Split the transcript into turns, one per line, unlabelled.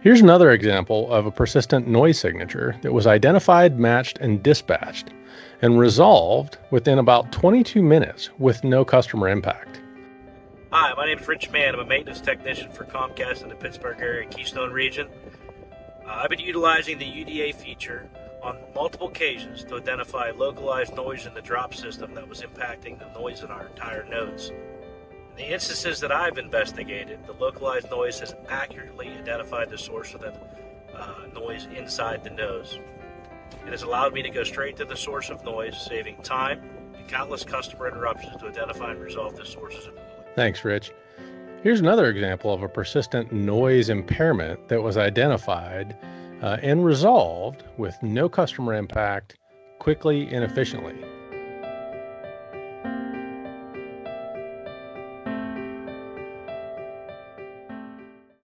Here's another example of a persistent noise signature that was identified, matched, and dispatched, and resolved within about 22 minutes with no customer impact.
Hi, my name is Rich Mann. I'm a maintenance technician for Comcast in the Pittsburgh area and Keystone region. I've been utilizing the UDA feature on multiple occasions to identify localized noise in the drop system that was impacting the noise in our entire nodes. In the instances that I've investigated, the localized noise has accurately identified the source of the noise inside the nodes. It has allowed me to go straight to the source of noise, saving time and countless customer interruptions to identify and resolve the sources of the noise.
Thanks, Rich. Here's another example of a persistent noise impairment that was identified and resolved with no customer impact quickly and efficiently.